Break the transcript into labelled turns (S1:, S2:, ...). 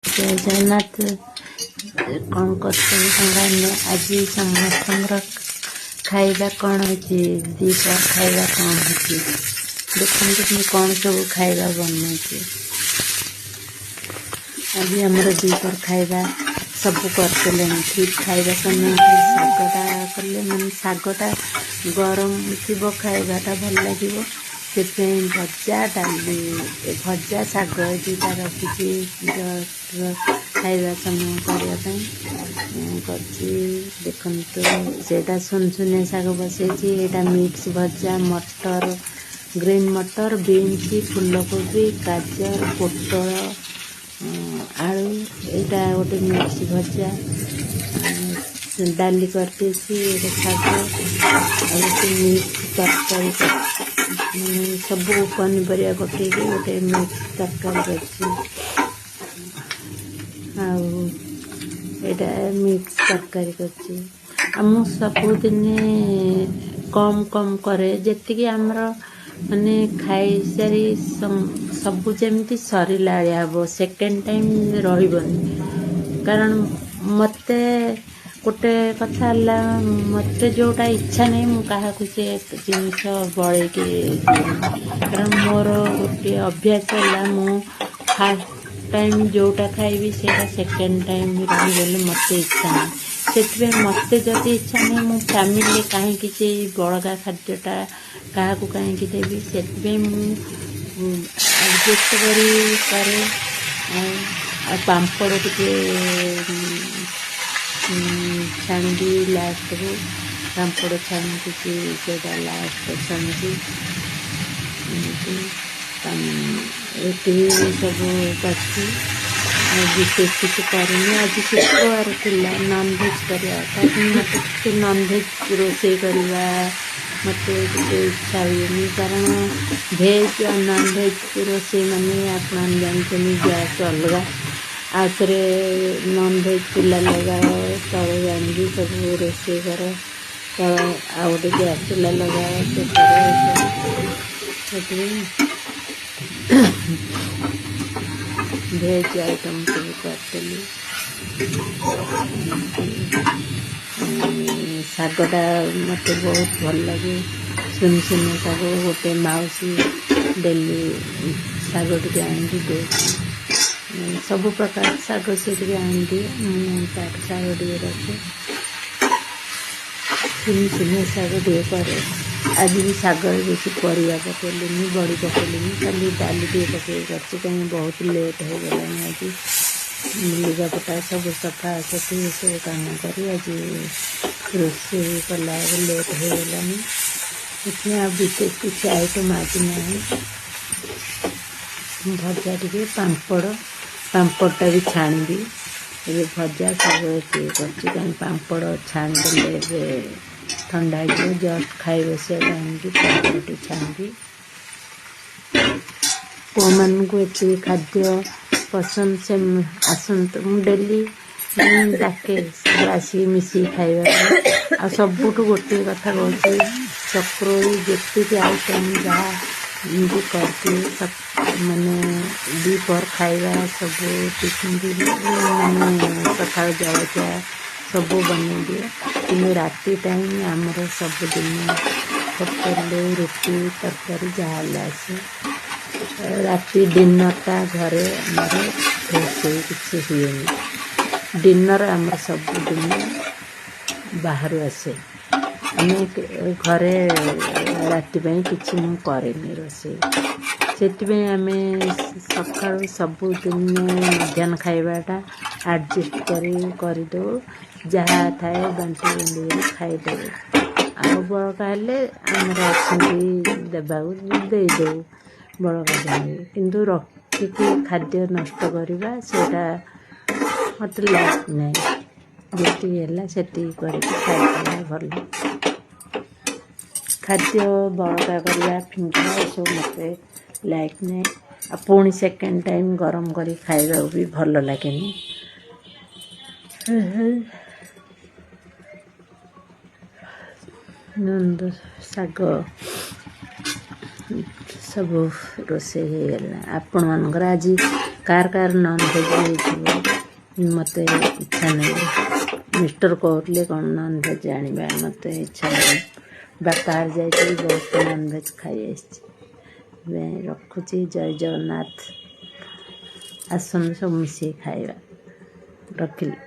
S1: जय जगन्नाथ कौन कर आज समस्त खाଇବା कौन हो दीपर खाଇବା कौन हो देखते कौन सब खाଇବା बन आज आमर दीपर खाଇବା सब करते ठीक खाଇବା समय शागटा कले मैंने शागटा गरम थी खाइबाटा भल लगे से भजा डाली भजा शाग दुटा रखी खाଇବା समय करने देखु से सुनसुनिया शाग बसई यहाँ मिक्स भजा मटर ग्रीन मटर बीन्स फूलकोबी गाजर पोटल आलू यहाँ गोटे मिक्स भजा डाली करते शाग मिक्स तरकारी सब पनीपरिया कटे गोटे मिक्स तरकारी कर मिक्स तरकारी कर सबुदिन कम कम करे जी आमर माने खाई सारी सबू जमी सरला हम सेकेंड टाइम रही कारण मत गोटे कथा मत जोटा इच्छा नहीं मुझे से जिनस बड़े कारण मोर गोटे अभ्यास है मु फास्ट टाइम जोटा खाइबी से सेकेंड टाइम रही मत इच्छा नहीं से मत जदि इच्छा नहीं मो फैमिली कहीं बड़का खाद्यटा क्या कहीं देवी से एडजस्ट करे पापड़ टे छाणी लास्ट को पापड़ छाणी से लास्ट छाणी सब करती विशेष किसी करनी आज शुक्रवार थिला नॉनवेज कर नॉनवेज रोसे करवा मत इच्छा हुए कारण भेज और नॉनवेज रोसे मैंने आप जानते गैस अलग आउे नॉनवेज चूल्हा लगाओ तले जानी सब रोसे कर आ गए गैस चूल्हा लगाओ भेज आइटम सब करी शागटा मत बहुत भल लगे सुनसुनिया शाग गोटे मौसी डेली शाग टे आनी दे सब प्रकार शाग से आनी दिए शाग टे रखे सुनसुनिया शाग टे करे आज भी शाग बेस परिया पकड़नी बड़ी पकड़नी खाली डाली टे पकड़ कर कहीं बहुत लेट हो गला आज लुगापटा सब सफा सफी सब काम कर आज रोसे कला लेट हो गलानी इसमें आप विशेष कुछ आइटम आज ना भजा टे पापड़टा भी छाणी ये भजा सब कहीं पापड़ छाणीदे ठंडा हो जस्ट खाई बस पापड़ छाणी पुआ मानक ये खाद्य पसंद से आसत डेली डाके आसिक मिसी खाइबा आ सबुठ गोटे कथा कहूँ चक्रोई जी आइटम जहाँ करती माने दीपर खाइबा सब टिफिन माने सका जलखिया सब बन दिए कि राति टाइम आमर सबुदिन होटेल रुटी तरकारी जहाँ आसे राति डिनरटा घरे आमर रोषे किसी हुए डिनर आमर सबुदिन बाहर आसे आम घरे राति किसी मु करेनि रोषे से आम सका सबुदिन मध्याह्न खाइबाटा एडजस्ट करदे जहाँ थाए बांटी बुंदी खाईदे आ बड़का आमर अच्छी देवाक देदे बड़का जाए किंतु रखिकी खाद्य नष्ट करवा सेटा मत लाइक नहीं जी से खाई भल खाद्य बड़का करवा फिंगा सब मत लाइक नहीं आ पुणी सेकेंड टाइम गरम कर खाइबा भी भल लगे नंद शाग सब रोसे आपण मानकर आज कार नॉनभेज मत इच्छा नहीं मिस्टर कहते कौन नॉनभेज आने मत इच्छा नहीं बाहर जाइए बहुत नॉनभेज खाई रखुची जय जगन्नाथ आसन सब मिसे खाଇବା रखिली।